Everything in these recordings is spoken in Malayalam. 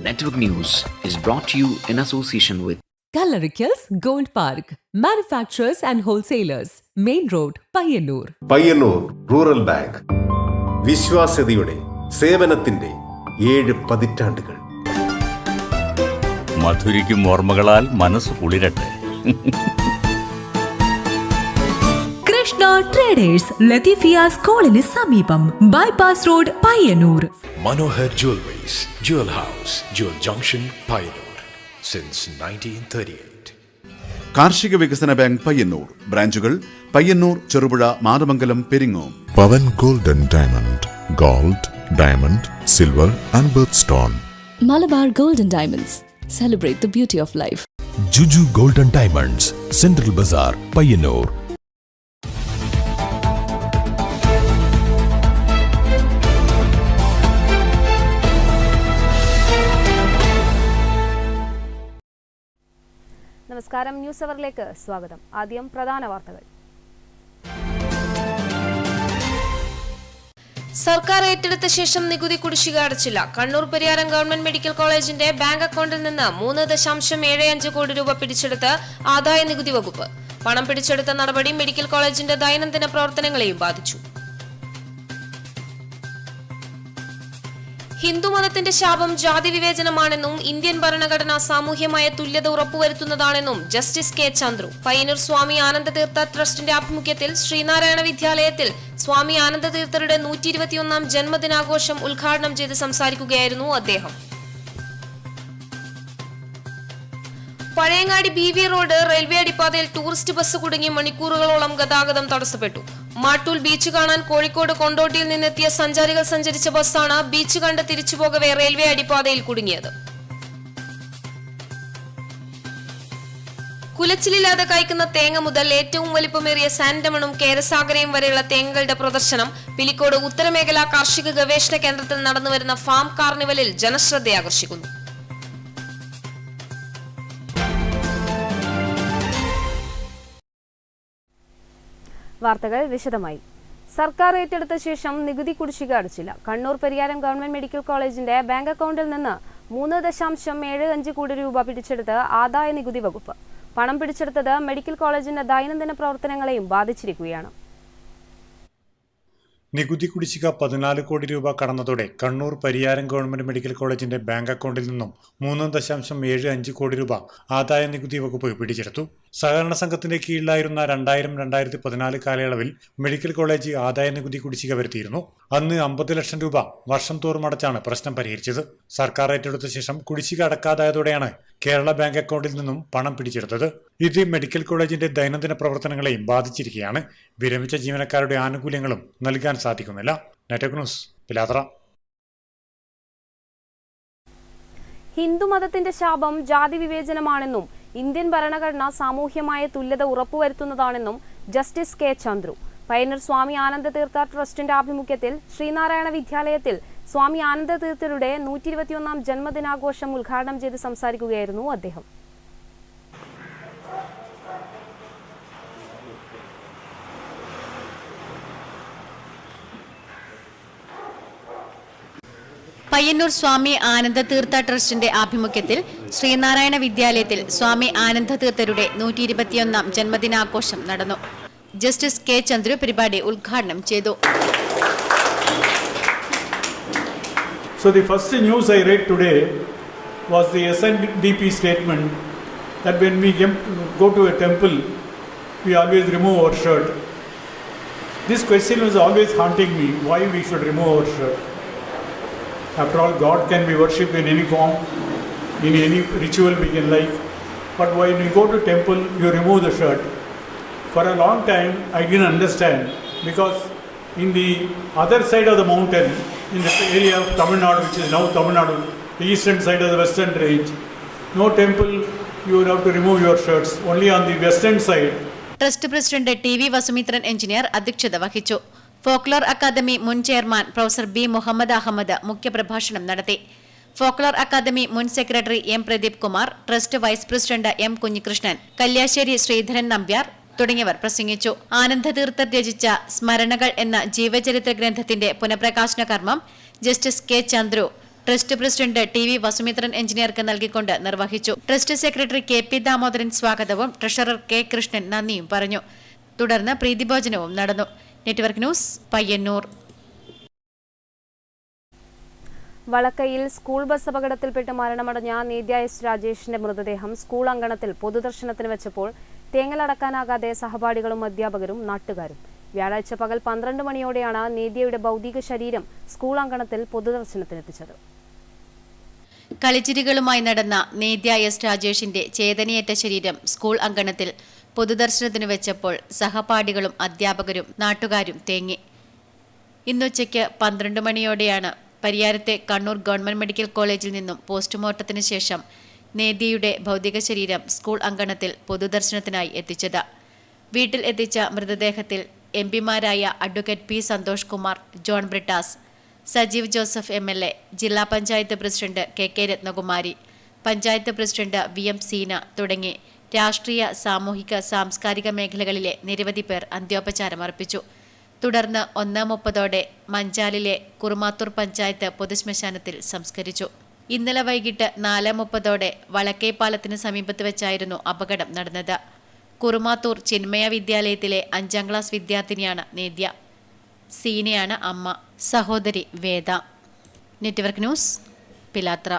Network News is brought to you in association with Kallarikals Gold Park, manufacturers and wholesalers, Main Road, Payyannur. Payyannur rural bank വിശ്വാസ്യതയുടെ സേവനത്തിന്റെ 7 പതിറ്റാണ്ടുകൾ. മധുരിക്കും ഓർമ്മകളാൽ മനസ്സ് കുളിരട്ടെ. കൃഷ്ണ ട്രേഡേഴ്സ് ലത്തീഫിയ സ്കൂളിന് സമീപം bypass road Payyanur. Manohar Jewelries, Jewel House, Jewel Junction, Payyannur since 1938. കാർഷിക വികസന ബാങ്ക് പയ്യന്നൂർ ബ്രാഞ്ചുകൾ Payyannur, Cherupuzha, Mathamangalam, Peringome. Pavan gold and diamond, gold, diamond, silver and birth stone. Malabar Gold and Diamonds, celebrate the beauty of life. Juju Gold and Diamonds, Central Bazaar, Payyannur. നമസ്കാരം, ന്യൂസ് അവറിലേക്ക് സ്വാഗതം. ആദ്യം പ്രധാന വാർത്തകൾ. സർക്കാർ ഏറ്റെടുത്ത ശേഷം നികുതി കുടിശ്ശിക അടച്ചില്ല. കണ്ണൂർ പരിയാരം ഗവൺമെന്റ് മെഡിക്കൽ കോളേജിന്റെ ബാങ്ക് അക്കൗണ്ടിൽ നിന്ന് 3.75 കോടി രൂപ പിടിച്ചെടുത്ത് ആദായ നികുതി വകുപ്പ്. പണം പിടിച്ചെടുത്ത നടപടി മെഡിക്കൽ കോളേജിന്റെ ദൈനംദിന പ്രവർത്തനങ്ങളെയും ബാധിച്ചു. ഹിന്ദുമതത്തിന്റെ ശാപം ജാതി വിവേചനമാണെന്നും ഇന്ത്യൻ ഭരണഘടന സാമൂഹ്യമായ തുല്യത ഉറപ്പുവരുത്തുന്നതാണെന്നും ജസ്റ്റിസ് കെ ചന്ദ്രു. പയ്യന്നൂർ സ്വാമി ആനന്ദതീർത്ഥ ട്രസ്റ്റിന്റെ ആഭിമുഖ്യത്തിൽ ശ്രീനാരായണ വിദ്യാലയത്തിൽ സ്വാമി ആനന്ദതീർത്ഥരുടെ 121ാം ജന്മദിനാഘോഷം ഉദ്ഘാടനം ചെയ്ത് സംസാരിക്കുകയായിരുന്നു അദ്ദേഹം. പഴയങ്ങാടി ബി റോഡ് റെയിൽവേ അടിപ്പാതയിൽ ടൂറിസ്റ്റ് ബസ് കുടുങ്ങി മണിക്കൂറുകളോളം ഗതാഗതം തടസ്സപ്പെട്ടു. മാട്ടൂൽ ബീച്ച് കാണാൻ കോഴിക്കോട് കൊണ്ടോട്ടിയിൽ നിന്നെത്തിയ സഞ്ചാരികൾ സഞ്ചരിച്ച ബസ്സാണ് ബീച്ച് കണ്ട് തിരിച്ചുപോകവെ റെയിൽവേ അടിപ്പാതയിൽ കുടുങ്ങിയത്. കുലച്ചിലില്ലാതെ കായ്ക്കുന്ന തേങ്ങ മുതൽ ഏറ്റവും വലിപ്പമേറിയ സാൻഡമണും കേരസാഗരയും വരെയുള്ള തേങ്ങകളുടെ പ്രദർശനം പിലിക്കോട് ഉത്തരമേഖലാ കാർഷിക ഗവേഷണ കേന്ദ്രത്തിൽ നടന്നുവരുന്ന ഫാം കാർണിവലിൽ ജനശ്രദ്ധയാകർഷിക്കുന്നു. വാർത്തകൾ വിശദമായി. സർക്കാർ ഏറ്റെടുത്ത ശേഷം നികുതി കുടിശ്ശിക അടച്ചില്ല. കണ്ണൂർ പരിയാരം ഗവൺമെന്റ് മെഡിക്കൽ കോളേജിന്റെ ബാങ്ക് അക്കൗണ്ടിൽ നിന്ന് 3.75 കോടി രൂപ പിടിച്ചെടുത്ത് ആദായ നികുതി വകുപ്പ്. പണം പിടിച്ചെടുത്തത് മെഡിക്കൽ കോളേജിന്റെ ദൈനംദിന പ്രവർത്തനങ്ങളെയും ബാധിച്ചിരിക്കുകയാണ്. നികുതി കുടിശ്ശിക 14 കോടി രൂപ കടന്നതോടെ കണ്ണൂർ പരിയാരം ഗവൺമെന്റ് മെഡിക്കൽ കോളേജിന്റെ ബാങ്ക് അക്കൗണ്ടിൽ നിന്നും 3.75 കോടി രൂപ ആദായ നികുതി വകുപ്പ് പിടിച്ചെടുത്തു. സഹകരണ സംഘത്തിന്റെ കീഴിലായിരുന്ന 2000-2014 കാലയളവിൽ മെഡിക്കൽ കോളേജ് ആദായ നികുതി കുടിശ്ശിക വരുത്തിയിരുന്നു. അന്ന് 50 ലക്ഷം രൂപ വർഷം തോറും അടച്ചാണ് പ്രശ്നം പരിഹരിച്ചത്. സർക്കാർ ഏറ്റെടുത്ത ശേഷം കുടിശ്ശിക അടക്കാതായതോടെയാണ് കേരള ബാങ്ക് അക്കൗണ്ടിൽ നിന്നും പണം പിടിച്ചെടുത്തത്. ഇത് മെഡിക്കൽ കോളേജിന്റെ ദൈനംദിന പ്രവർത്തനങ്ങളെയും ബാധിച്ചിരിക്കുകയാണ്. വിരമിച്ച ജീവനക്കാരുടെ ആനുകൂല്യങ്ങളും നൽകാൻ സാധിക്കുന്നില്ല. നെറ്റ്വർക്ക് ന്യൂസ്, പിലാത്ര. ഹിന്ദുമതത്തിന്റെ ശാപം ജാതി വിവേചനമാണെന്നും ഇന്ത്യൻ ഭരണഘടന സാമൂഹ്യമായ തുല്യത ഉറപ്പുവരുത്തുന്നതാണെന്നും ജസ്റ്റിസ് കെ ചന്ദ്രു. പയ്യന്നൂർ സ്വാമി ആനന്ദതീർത്ഥ ട്രസ്റ്റിന്റെ ആഭിമുഖ്യത്തിൽ ശ്രീനാരായണ വിദ്യാലയത്തിൽ സ്വാമി ആനന്ദതീർത്ഥരുടെ 121ാം ജന്മദിനാഘോഷം ഉദ്ഘാടനം ചെയ്ത് സംസാരിക്കുകയായിരുന്നു അദ്ദേഹം. പയ്യന്നൂർ സ്വാമി ആനന്ദതീർത്ഥ ട്രസ്റ്റിന്റെ ആഭിമുഖ്യത്തിൽ ശ്രീനാരായണ വിദ്യാലയത്തിൽ സ്വാമി ആനന്ദതീർത്ഥരുടെ 121ാം ജന്മദിനാഘോഷം നടന്നു. ജസ്റ്റിസ് കെ ചന്ദ്രു പരിപാടി ഉദ്ഘാടനം ചെയ്തു. So the first news I read today was the SNDP statement that when we go to a temple, we always remove our shirt. This question was always haunting me, why we should remove our shirt. After all, God can be worshipped in any form, in any ritual we can like. But when you go to temple, you remove the shirt. For a long time, I didn't understand, because in the other side of the mountain, in the area of Tamil Nadu, which is now Tamil Nadu, the eastern side of the western range, no temple you will have to remove your shirts. Only on the western side. Trust president TV Vasumithran engineer അധ്യക്ഷത വഹിച്ചു. ഫോക്ലോർ അക്കാദമി മുൻ chairman professor B Muhammad Ahammad മുഖ്യപ്രഭാഷണം നടത്തി. ഫോക്ലോർ അക്കാദമി മുൻ secretary M Pradeep Kumar, trust vice president M Kunhikrishnan, Kalliasseri Sreedharan Nambiar തുടങ്ങിയവർ പ്രസംഗിച്ചു. ആനന്ദതീർത്ഥർ രചിച്ച സ്മരണകൾ എന്ന ജീവചരിത്ര ഗ്രന്ഥത്തിന്റെ പുനഃപ്രകാശന കർമ്മം justice K Chandru trust president TV Vasumithran എഞ്ചിനീയർക്ക് നൽകിക്കൊണ്ട് നിർവഹിച്ചു. ട്രസ്റ്റ് സെക്രട്ടറി KP ദാമോദരൻ സ്വാഗതവും ട്രഷറർ K കൃഷ്ണൻ നന്ദിയും പറഞ്ഞു. തുടർന്ന് പ്രീതിഭോജനവും നടന്നു. Network news, Payyannur. വളക്കയിൽ സ്കൂൾ ബസ് അപകടത്തിൽപ്പെട്ട് മരണമടഞ്ഞ നേദ്യ S രാജേഷിന്റെ മൃതദേഹം സ്കൂൾ അങ്കണത്തിൽ പൊതുദർശനത്തിന് വെച്ചപ്പോൾ തേങ്ങലടക്കാനാകാതെ സഹപാഠികളും അധ്യാപകരും നാട്ടുകാരും. വ്യാഴാഴ്ച പകൽ 12 മണിയോടെയാണ് നേദ്യയുടെ ഭൗതിക ശരീരം സ്കൂൾ അങ്കണത്തിൽ പൊതുദർശനത്തിനെത്തിച്ചത്. കളിച്ചിരികളുമായി നടന്ന നേദ്യ S രാജേഷിന്റെ ചേതനയേറ്റ ശരീരം സ്കൂൾ അങ്കണത്തിൽ പൊതുദർശനത്തിന് വെച്ചപ്പോൾ സഹപാഠികളും അധ്യാപകരും നാട്ടുകാരും തേങ്ങി. ഇന്നുച്ചയ്ക്ക് 12 മണിയോടെയാണ് പരിയാരത്തെ കണ്ണൂർ ഗവൺമെന്റ് മെഡിക്കൽ കോളേജിൽ നിന്നും പോസ്റ്റ്മോർട്ടത്തിന് ശേഷം നേദ്യയുടെ ഭൗതിക ശരീരം സ്കൂൾ അങ്കണത്തിൽ പൊതുദർശനത്തിനായി എത്തിച്ചത്. വീട്ടിൽ എത്തിച്ച മൃതദേഹത്തിൽ MP-മാരായ advocate P Santhosh Kumar, John Brittas, Sajeev Joseph MLA, ജില്ലാ panchayat president KK Ratnakumari, panchayat president VM Seena തുടങ്ങി രാഷ്ട്രീയ, സാമൂഹിക, സാംസ്കാരിക മേഖലകളിലെ നിരവധി പേർ അന്ത്യോപചാരം അർപ്പിച്ചു. തുടർന്ന് 1:30 മഞ്ചാലിലെ കുറുമാത്തൂർ പഞ്ചായത്ത് പൊതുശ്മശാനത്തിൽ സംസ്കരിച്ചു. ഇന്നലെ വൈകിട്ട് 4:30 വളക്കേ പാലത്തിന് സമീപത്ത് വെച്ചായിരുന്നു അപകടം നടന്നത്. കുറുമാത്തൂർ ചിന്മയ വിദ്യാലയത്തിലെ 5ാം ക്ലാസ് വിദ്യാർത്ഥിനിയാണ് നേദ്യ. സീനയാണ് അമ്മ. സഹോദരി Veda. Network news, Pilathara.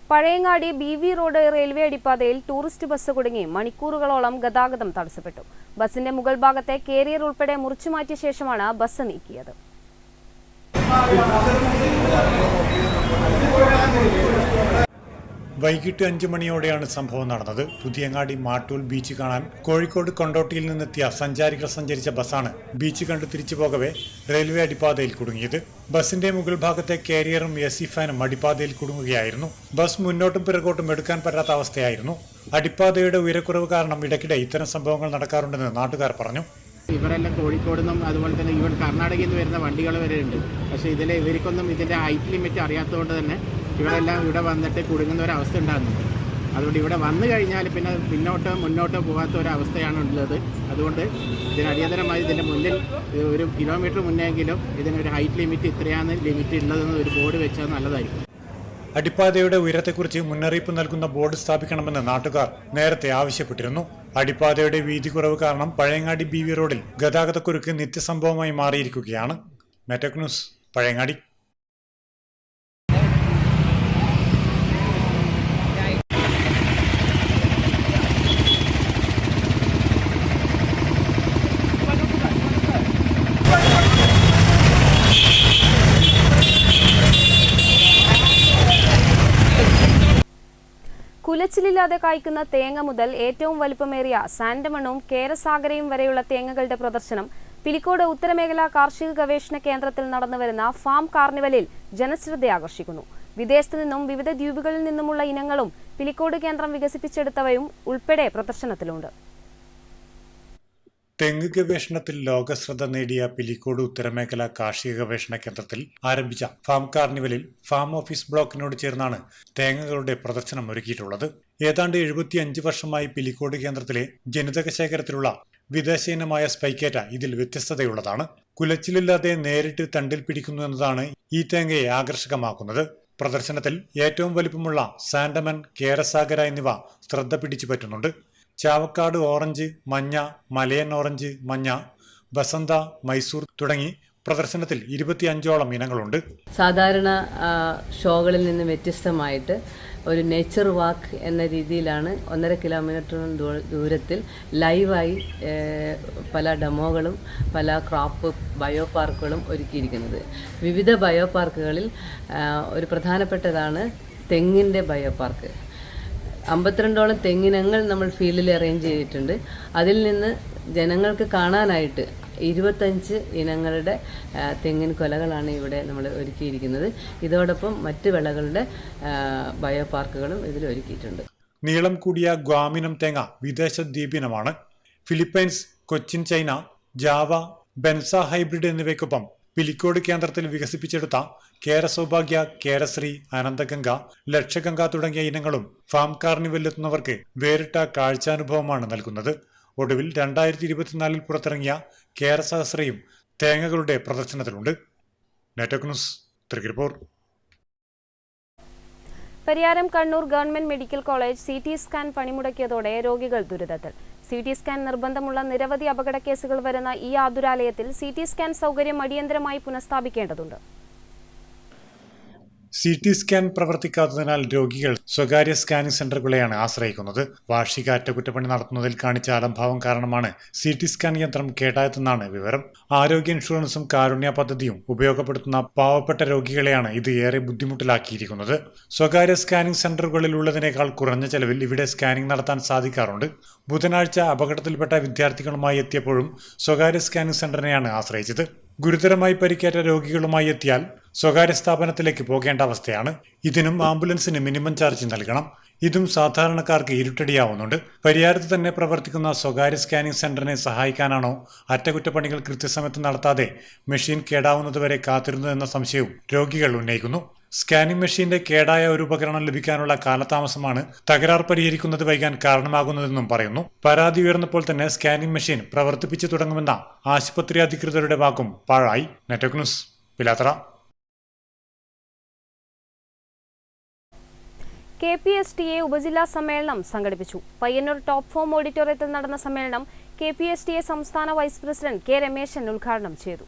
Pazhayangadi BV road railway അടിപ്പാതയിൽ ടൂറിസ്റ്റ് ബസ് കുടുങ്ങി മണിക്കൂറുകളോളം ഗതാഗതം തടസ്സപ്പെട്ടു. ബസിന്റെ മുകൾ ഭാഗത്തെ കാരിയർ ഉൾപ്പെടെ മുറിച്ചുമാറ്റിയ ശേഷമാണ് ബസ് നീക്കിയത്. വൈകിട്ട് 5 മണിയോടെയാണ് സംഭവം നടന്നത്. പുതിയങ്ങാടി മാട്ടൂൽ ബീച്ച് കാണാൻ കോഴിക്കോട് കൊണ്ടോട്ടിയിൽ നിന്നെത്തിയ സഞ്ചാരികൾ സഞ്ചരിച്ച ബസ്സാണ് ബീച്ച് കണ്ട് തിരിച്ചു പോകവെ റെയിൽവേ അടിപ്പാതയിൽ കുടുങ്ങിയത്. ബസിന്റെ മുകൾ ഭാഗത്തെ കാരിയറും AC ഫാനും അടിപ്പാതയിൽ കുടുങ്ങുകയായിരുന്നു. ബസ് മുന്നോട്ടും പിറകോട്ടും എടുക്കാൻ പറ്റാത്ത അവസ്ഥയായിരുന്നു. അടിപ്പാതയുടെ ഉയരക്കുറവ് കാരണം ഇടയ്ക്കിടെ ഇത്തരം സംഭവങ്ങൾ നടക്കാറുണ്ടെന്ന് നാട്ടുകാർ പറഞ്ഞു. ഇവരെല്ലാം കോഴിക്കോട് നിന്നും അതുപോലെ തന്നെ ഈവൻ കർണാടകയിൽ നിന്ന് വരുന്ന വണ്ടികൾ വരെ ഉണ്ട്. പക്ഷേ ഇവർക്കൊന്നും ഇതിൻ്റെ ഹൈറ്റ് ലിമിറ്റ് അറിയാത്തതുകൊണ്ട് തന്നെ ഇവരെല്ലാം ഇവിടെ വന്നിട്ട് കുടുങ്ങുന്ന ഒരു അവസ്ഥ ഉണ്ടാകുന്നുണ്ട്. അതുകൊണ്ട് ഇവിടെ വന്നു കഴിഞ്ഞാൽ പിന്നെ മുന്നോട്ടോ പോകാത്ത ഒരു അവസ്ഥയാണ് ഉള്ളത്. അതുകൊണ്ട് ഇതിന് അടിയന്തരമായി ഇതിൻ്റെ മുന്നിൽ 1 കിലോമീറ്റർ മുന്നെങ്കിലും ഇതിനൊരു ഹൈറ്റ് ലിമിറ്റ് ഇത്രയാണ് ലിമിറ്റ് ഉള്ളതെന്ന് ഒരു ബോർഡ് വെച്ചാൽ നല്ലതായിരിക്കും. അടിപ്പാതയുടെ ഉയരത്തെക്കുറിച്ച് മുന്നറിയിപ്പ് നൽകുന്ന ബോർഡ് സ്ഥാപിക്കണമെന്ന് നാട്ടുകാർ നേരത്തെ ആവശ്യപ്പെട്ടിരുന്നു. അടിപ്പാതയുടെ വീതി കുറവ് കാരണം പഴയങ്ങാടി BV റോഡിൽ ഗതാഗതക്കുരുക്ക് നിത്യസംഭവമായി മാറിയിരിക്കുകയാണ്. Network news, Pazhayangadi. കുലച്ചിലില്ലാതെ കായ്ക്കുന്ന തേങ്ങ മുതൽ ഏറ്റവും വലിപ്പമേറിയ സാൻഡമണ്ണും കേരസാഗരയും വരെയുള്ള തേങ്ങകളുടെ പ്രദർശനം പിലിക്കോട് ഉത്തരമേഖല കാർഷിക ഗവേഷണ കേന്ദ്രത്തിൽ നടന്നുവരുന്ന ഫാം കാർണിവലിൽ ജനശ്രദ്ധയാകർഷിക്കുന്നു. വിദേശത്തു നിന്നും വിവിധ ദ്വീപുകളിൽ നിന്നുമുള്ള ഇനങ്ങളും പിലിക്കോട് കേന്ദ്രം വികസിപ്പിച്ചെടുത്തവയും ഉൾപ്പെടെ പ്രദർശനത്തിലുണ്ട്. തെങ്ങ് ഗവേഷണത്തിൽ ലോകശ്രദ്ധ നേടിയ പിലിക്കോട് ഉത്തരമേഖല കാർഷിക ഗവേഷണ കേന്ദ്രത്തിൽ ആരംഭിച്ച ഫാം കാർണിവലിൽ ഫാം ഓഫീസ് ബ്ലോക്കിനോട് ചേർന്നാണ് തേങ്ങകളുടെ പ്രദർശനം ഒരുക്കിയിട്ടുള്ളത്. ഏതാണ്ട് 75 വർഷമായി പിലിക്കോട് കേന്ദ്രത്തിലെ ജനിതക ശേഖരത്തിലുള്ള വിദേശ ഇനമായ സ്പൈക്കേറ്റ ഇതിൽ വ്യത്യസ്തതയുള്ളതാണ്. കുലച്ചിലില്ലാതെ നേരിട്ട് തണ്ടിൽ പിടിക്കുന്നു എന്നതാണ് ഈ തേങ്ങയെ ആകർഷകമാക്കുന്നത്. പ്രദർശനത്തിൽ ഏറ്റവും വലിപ്പമുള്ള സാൻഡമൻ, കേരസാഗര എന്നിവ ശ്രദ്ധ പിടിച്ചു പറ്റുന്നുണ്ട്. ചാവക്കാട് ഓറഞ്ച്, മഞ്ഞ, മലയൻ ഓറഞ്ച്, മഞ്ഞ, ബസന്ത, മൈസൂർ തുടങ്ങി പ്രദർശനത്തിൽ 25ഓളം ഇനങ്ങളുണ്ട്. സാധാരണ ഷോകളിൽ നിന്ന് വ്യത്യസ്തമായിട്ട് ഒരു നേച്ചർ വാക്ക് എന്ന രീതിയിലാണ് 1.5 കിലോമീറ്റർ ദൂരത്തിൽ ലൈവായി പല ഡെമോകളും പല ക്രോപ്പ് ബയോ പാർക്കുകളും ഒരുക്കിയിരിക്കുന്നത്. വിവിധ ബയോ പാർക്കുകളിൽ ഒരു പ്രധാനപ്പെട്ടതാണ് തെങ്ങിൻ്റെ ബയോ പാർക്ക്. 52ഓളം തെങ്ങിനങ്ങൾ നമ്മൾ ഫീൽഡിൽ അറേഞ്ച് ചെയ്തിട്ടുണ്ട്. അതിൽ നിന്ന് ജനങ്ങൾക്ക് കാണാനായിട്ട് 25 ഇനങ്ങളുടെ തെങ്ങിൻ കൊലകളാണ് ഇവിടെ നമ്മൾ ഒരുക്കിയിരിക്കുന്നത്. ഇതോടൊപ്പം മറ്റ് വിളകളുടെ ബയോ പാർക്കുകളും ഇതിൽ ഒരുക്കിയിട്ടുണ്ട്. നീളം കൂടിയ ഗ്വാമിനം തേങ്ങ വിദേശ ദ്വീപിനമാണ്. ഫിലിപ്പൈൻസ്, കൊച്ചിൻ, ചൈന, ജാവ, ബെൻസ ഹൈബ്രിഡ് എന്നിവയ്ക്കൊപ്പം പിലിക്കോട് കേന്ദ്രത്തിൽ വികസിപ്പിച്ചെടുത്ത കേരസൗഭാഗ്യ, കേരശ്രീ, അനന്തഗംഗ, ലക്ഷഗംഗ തുടങ്ങിയ ഇനങ്ങളും ഫാം കാർണിവലിലെത്തുന്നവർക്ക് വേറിട്ട കാഴ്ചാനുഭവമാണ് നൽകുന്നത്. ഒടുവിൽ 2024 പുറത്തിറങ്ങിയ കേരസഹസ്രയും തേങ്ങകളുടെ പ്രദർശനത്തിലുണ്ട്. Network news, Trikaripur. Pariyaram Kannur government medical college CT scan പണിമുടക്കിയതോടെ രോഗികൾ ദുരിതത്തിൽ. CT സ്കാൻ നിർബന്ധമുള്ള നിരവധി അപകട കേസുകൾ വരുന്ന ഈ ആതുരാലയത്തിൽ CT സ്കാൻ സൗകര്യം അടിയന്തരമായി പുനഃസ്ഥാപിക്കേണ്ടതുണ്ട്. CT സ്കാൻ പ്രവർത്തിക്കാത്തതിനാൽ രോഗികൾ സ്വകാര്യ സ്കാനിംഗ് സെന്ററുകളെയാണ് ആശ്രയിക്കുന്നത്. വാർഷിക അറ്റകുറ്റപ്പണി നടത്തുന്നതിൽ കാണിച്ച അലംഭാവം കാരണമാണ് CT സ്കാൻ യന്ത്രം കേടായതെന്നാണ് വിവരം. ആരോഗ്യ ഇൻഷുറൻസും കാരുണ്യ പദ്ധതിയും ഉപയോഗപ്പെടുത്തുന്ന പാവപ്പെട്ട രോഗികളെയാണ് ഇത് ഏറെ ബുദ്ധിമുട്ടിലാക്കിയിരിക്കുന്നത്. സ്വകാര്യ സ്കാനിംഗ് സെന്ററുകളിൽ ഉള്ളതിനേക്കാൾ കുറഞ്ഞ ചെലവിൽ ഇവിടെ സ്കാനിംഗ് നടത്താൻ സാധിക്കാറുണ്ട്. ബുധനാഴ്ച അപകടത്തിൽപ്പെട്ട വിദ്യാർത്ഥികളുമായി എത്തിയപ്പോഴും സ്വകാര്യ സ്കാനിംഗ് സെന്ററിനെയാണ് ആശ്രയിച്ചത്. ഗുരുതരമായി പരിക്കേറ്റ രോഗികളുമായി എത്തിയാൽ സ്വകാര്യ സ്ഥാപനത്തിലേക്ക് പോകേണ്ട അവസ്ഥയാണ്. ഇതിനും ആംബുലൻസിന് മിനിമം ചാർജ് നൽകണം. ഇതും സാധാരണക്കാർക്ക് ഇരുട്ടടിയാവുന്നുണ്ട്. പരിയാരത്ത് തന്നെ പ്രവർത്തിക്കുന്ന സ്വകാര്യ സ്കാനിംഗ് സെന്ററിനെ സഹായിക്കാനാണോ അറ്റകുറ്റപ്പണികൾ കൃത്യസമയത്ത് നടത്താതെ മെഷീൻ കേടാവുന്നതുവരെ കാത്തിരുന്നതെന്ന സംശയവും രോഗികൾ ഉന്നയിക്കുന്നു. സ്കാനിംഗ് മെഷീന്റെ കേടായ ഒരു ഉപകരണം ലഭിക്കാനുള്ള കാലതാമസമാണ് തകരാർ പരിഹരിക്കുന്നത് വൈകാൻ കാരണമാകുന്നതെന്നും പറയുന്നു. പരാതി ഉയർന്നപ്പോൾ തന്നെ സ്കാനിംഗ് മെഷീൻ പ്രവർത്തിപ്പിച്ചു തുടങ്ങുമെന്ന ആശുപത്രി അധികൃതരുടെ വാക്കും പാഴായി. Network news, Pilathara. KPSTA ഉപജില്ലാ സമ്മേളനം സംഘടിപ്പിച്ചു. പയ്യന്നൂർ ടോപ്പ് ഫോം ഓഡിറ്റോറിയത്തിൽ നടന്ന സമ്മേളനം KPSTA സംസ്ഥാന വൈസ് പ്രസിഡന്റ് K. രമേശൻ ഉദ്ഘാടനം ചെയ്തു.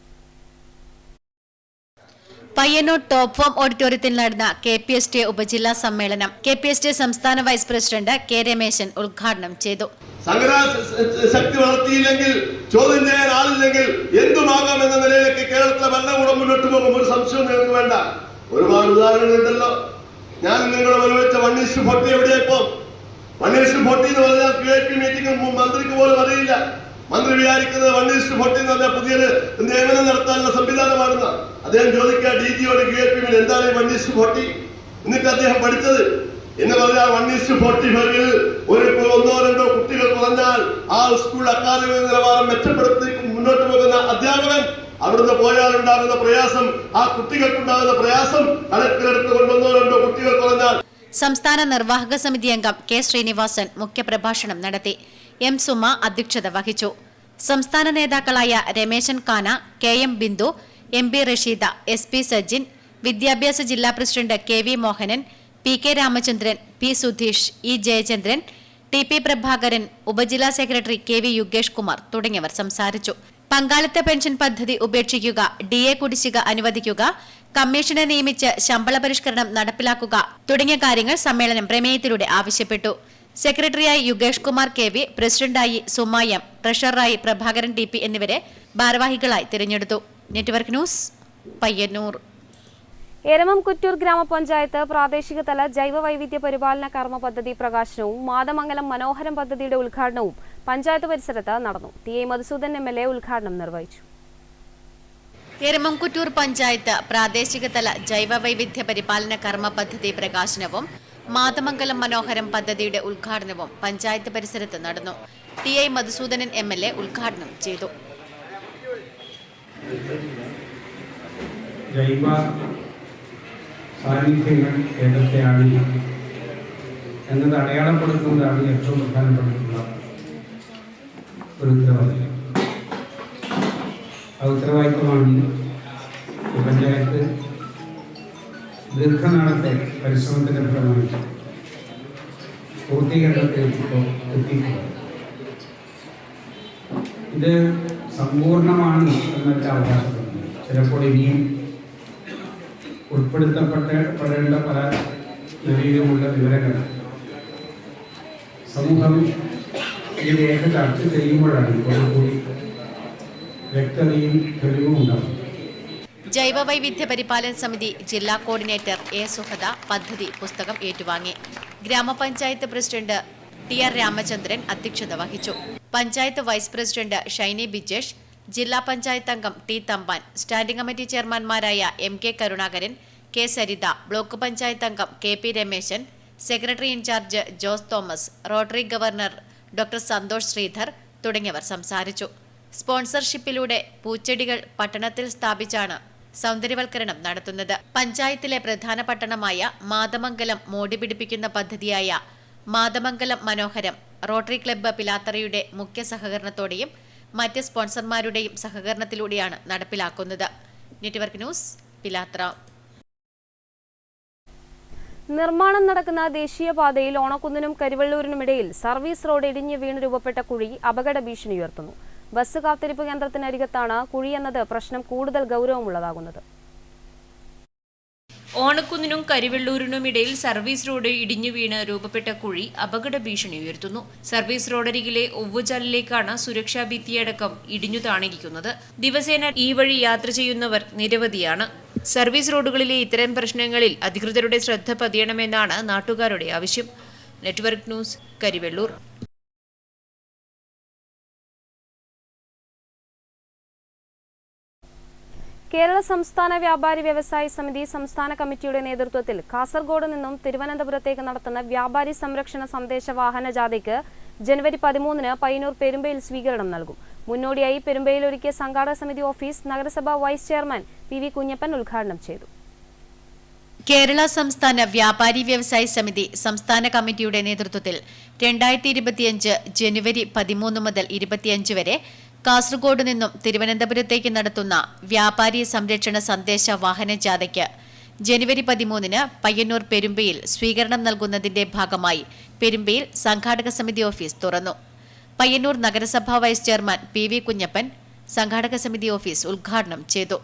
പയ്യന്നൂർ ടോപ്പ് ഫോം ഓഡിറ്റോറിയത്തിൽ നടന്ന KPSTA ഉപജില്ലാ സമ്മേളനം KPSTA സംസ്ഥാന വൈസ് പ്രസിഡന്റ് K. രമേശൻ ഉദ്ഘാടനം ചെയ്തു. ശക്തി വളർത്തിയില്ലെങ്കിൽ, ചോദ്യം ചെയ്യാൻ ആളില്ലെങ്കിൽ എന്തുമാകാം എന്ന നിലയിലേക്ക് കേരളത്തിലെ ഭരണകൂടം മുന്നോട്ട് പോകും. ഒരു സംശയം നിങ്ങൾക്ക് വേണ്ട. ഒരുപാട് ഉദാഹരണങ്ങളുണ്ടല്ലോ. ഞാൻ നിങ്ങളുടെ അനുവദിച്ച 1:40 എവിടെയായിപ്പോ? 1:40 എന്ന് പറഞ്ഞാൽ QIP മീറ്റിംഗ് മന്ത്രിക്ക് പോലും അറിയില്ല. മന്ത്രി വിചാരിക്കുന്നത് 1:40 എന്ന് പറഞ്ഞാൽ പുതിയൊരു നിയമനം നടത്താനുള്ള സംവിധാനമാണെന്ന്. അദ്ദേഹം ചോദിക്കുക DGയോട് QIP എന്താണ് 1:40? എന്നിട്ട് അദ്ദേഹം പഠിച്ചത് എന്ന് പറഞ്ഞാൽ 1:45 ഒരു 1-2 കുട്ടികൾ കുറഞ്ഞാൽ ആ സ്കൂൾ അക്കാദമിക നിലവാരം മെച്ചപ്പെടുത്തി മുന്നോട്ട് പോകുന്ന അധ്യാപകൻ അവിടുന്ന് പോയാലുണ്ടാകുന്ന പ്രയാസം, ആ കുട്ടികൾക്കുണ്ടാകുന്ന പ്രയാസം കണക്കിലെടുത്ത് 1-2 കുട്ടികൾ കുറഞ്ഞാൽ. സംസ്ഥാന നിർവാഹക സമിതി അംഗം K. ശ്രീനിവാസൻ മുഖ്യപ്രഭാഷണം നടത്തി. M. സുമ അധ്യക്ഷത വഹിച്ചു. സംസ്ഥാന നേതാക്കളായ രമേശൻ കാന, KM Bindu, MB Rasheeda, SP Sajin, വിദ്യാഭ്യാസ ജില്ലാ president KV Mohanan, PK Ramachandran, P. Sudheesh, E. Jayachandran, TP Prabhakaran, ഉപജില്ലാ സെക്രട്ടറി KV യുഗേഷ് കുമാർ തുടങ്ങിയവർ സംസാരിച്ചു. പങ്കാളിത്ത പെൻഷൻ പദ്ധതി ഉപേക്ഷിക്കുക, DA കുടിശ്ശിക അനുവദിക്കുക, കമ്മീഷനെ നിയമിച്ച് ശമ്പള പരിഷ്കരണം നടപ്പിലാക്കുക തുടങ്ങിയ കാര്യങ്ങൾ സമ്മേളനം പ്രമേയത്തിലൂടെ ആവശ്യപ്പെട്ടു. സെക്രട്ടറിയായി യുഗേഷ് കുമാർ KV, പ്രസിഡന്റായി സുമ M, ട്രഷററായി പ്രഭാകരൻ TP എന്നിവരെ ഭാരവാഹികളായി തിരഞ്ഞെടുത്തു. Network news, Payyannur. എരമം കുറ്റൂർ ഗ്രാമപഞ്ചായത്ത് പ്രാദേശിക തല ജൈവ വൈവിധ്യ പരിപാലന കർമ്മ പദ്ധതി പ്രകാശനവും മാതമംഗലം മനോഹരം പദ്ധതിയുടെ ഉദ്ഘാടനവും പഞ്ചായത്ത് പരിസരത്ത് നടന്നു. TI മധുസൂദൻ MLA ഉദ്ഘാടനം നിർവഹിച്ചു. എരമംകുറ്റൂർ പഞ്ചായത്ത് പ്രാദേശിക തല ജൈവ വൈവിധ്യ പരിപാലന കർമ്മ പദ്ധതി പ്രകാശനവും മാതമംഗലം മനോഹരം പദ്ധതിയുടെ ഉദ്ഘാടനവും പഞ്ചായത്ത് പരിസരത്ത് നടന്നു. TI മധുസൂദനൻ MLA ഉദ്ഘാടനം ചെയ്തു. ജൈവ സാന്നിധ്യങ്ങൾ ഏതൊക്കെയാണ് എന്നത് അടയാളപ്പെടുത്തുന്നതാണ് ഏറ്റവും പ്രധാനപ്പെട്ടിട്ടുള്ള ഒരു ഉത്തരവാദിത്വം. ആ ഉത്തരവാദിത്വമാണ് പഞ്ചായത്ത് ദീർഘനാളത്തെ പരിശ്രമത്തിന്റെ ഫലമായി പൂർത്തീകരണത്തിലേക്ക് എത്തിയിട്ടുള്ളത്. ഇത് സമ്പൂർണമാണ് എന്നൊക്കെ അവകാശപ്പെടുന്നു. ചിലപ്പോൾ ഇനിയും ഉൾപ്പെടുത്തപ്പെടേണ്ട പല നിലയിലുമുള്ള വിവരങ്ങൾ സമൂഹം ഈ രേഖ ചർച്ച ചെയ്യുമ്പോഴാണ് കൂടി വ്യക്തതയും തെളിവും ഉണ്ടാകും. ജൈവ വൈവിധ്യ പരിപാലന സമിതി ജില്ലാ കോർഡിനേറ്റർ A. സുഹദ പദ്ധതി പുസ്തകം ഏറ്റുവാങ്ങി. ഗ്രാമപഞ്ചായത്ത് പ്രസിഡന്റ് TR രാമചന്ദ്രൻ അധ്യക്ഷത വഹിച്ചു. പഞ്ചായത്ത് വൈസ് പ്രസിഡന്റ് ഷൈനി ബിജേഷ്, ജില്ലാ പഞ്ചായത്ത് അംഗം T. തമ്പാൻ, സ്റ്റാൻഡിംഗ് കമ്മിറ്റി ചെയർമാൻമാരായ MK Karunakaran, K. Saritha, block panchayat അംഗം KP Rameshan, secretary in charge Jose Thomas, rotary governor doctor Santhosh Sreedhar തുടങ്ങിയവർ സംസാരിച്ചു. സ്പോൺസർഷിപ്പിലൂടെ പൂച്ചെടികൾ പട്ടണത്തിൽ സ്ഥാപിച്ചാണ് സൗന്ദര്യവൽക്കരണം നടത്തുന്നത്. പഞ്ചായത്തിലെ പ്രധാന പട്ടണമായ മാതമംഗലം മോടി പിടിപ്പിക്കുന്ന പദ്ധതിയായ മാതമംഗലം മനോഹരം റോട്ടറി ക്ലബ്ബ് പിലാത്തറയുടെ മുഖ്യ സഹകരണത്തോടെയും മറ്റ് സ്പോൺസർമാരുടെയും സഹകരണത്തിലൂടെയാണ് നടപ്പിലാക്കുന്നത്. Network news, Pilathara. നിർമ്മാണം നടക്കുന്ന ദേശീയപാതയിൽ ഓണക്കുന്നിനും കരിവള്ളൂരിനുമിടയിൽ സർവീസ് റോഡ് ഇടിഞ്ഞ് വീണ് രൂപപ്പെട്ട കുഴി അപകട ഭീഷണി ഉയർത്തുന്നു. ബസ് കാത്തിരിപ്പ് കേന്ദ്രത്തിനരികത്താണ് കുഴി എന്നത് പ്രശ്നം കൂടുതൽ ഗൗരവമുള്ളതാകുന്നത്. ഓണക്കുന്നിനും കരിവെള്ളൂരിനുമിടയിൽ സർവീസ് റോഡ് ഇടിഞ്ഞു വീണ് രൂപപ്പെട്ട കുഴി അപകട ഭീഷണി ഉയർത്തുന്നു. സർവീസ് റോഡരികിലെ ഒവ്വുചാലിലേക്കാണ് സുരക്ഷാ ഭിത്തിയടക്കം ഇടിഞ്ഞു താണിരിക്കുന്നത്. ദിവസേന ഈ വഴി യാത്ര ചെയ്യുന്നവർ നിരവധിയാണ്. സർവീസ് റോഡുകളിലെ ഇത്തരം പ്രശ്നങ്ങളിൽ അധികൃതരുടെ ശ്രദ്ധ പതിയണമെന്നാണ് നാട്ടുകാരുടെ ആവശ്യം. Network news, Karivellur. കേരള സംസ്ഥാന വ്യാപാരി വ്യവസായി സമിതി സംസ്ഥാന കമ്മിറ്റിയുടെ നേതൃത്വത്തിൽ കാസർഗോഡ് നിന്നും തിരുവനന്തപുരത്തേക്ക് നടത്തുന്ന വ്യാപാരി സംരക്ഷണ സന്ദേശ വാഹന ജാഥയ്ക്ക് ജനുവരി 13-ന് പയ്യന്നൂർ പെരുമ്പയിൽ സ്വീകരണം നൽകും. മുന്നോടിയായി പെരുമ്പയിൽ ഒരുക്കിയ സംഘാടക സമിതി ഓഫീസ് നഗരസഭാ വൈസ് ചെയർമാൻ PV കുഞ്ഞപ്പൻ ഉദ്ഘാടനം ചെയ്തു. കേരള സംസ്ഥാന വ്യാപാരി വ്യവസായി സമിതി സംസ്ഥാന കമ്മിറ്റിയുടെ നേതൃത്വത്തിൽ 2025 ജനുവരി 13 മുതൽ 25 വരെ കാസർഗോഡ് നിന്നും തിരുവനന്തപുരത്തേക്ക് നടത്തുന്ന വ്യാപാരി സംരക്ഷണ സന്ദേശ വാഹന ജാഥയ്ക്ക് ജനുവരി 13-ന് പയ്യന്നൂർ പെരുമ്പയിൽ സ്വീകരണം നൽകുന്നതിന്റെ ഭാഗമായി പെരുമ്പയിൽ സംഘാടക സമിതി ഓഫീസ് തുറന്നു. പയ്യന്നൂർ നഗരസഭാ വൈസ് ചെയർമാൻ PV കുഞ്ഞപ്പൻ സംഘാടക സമിതി ഓഫീസ് ഉദ്ഘാടനം ചെയ്തു.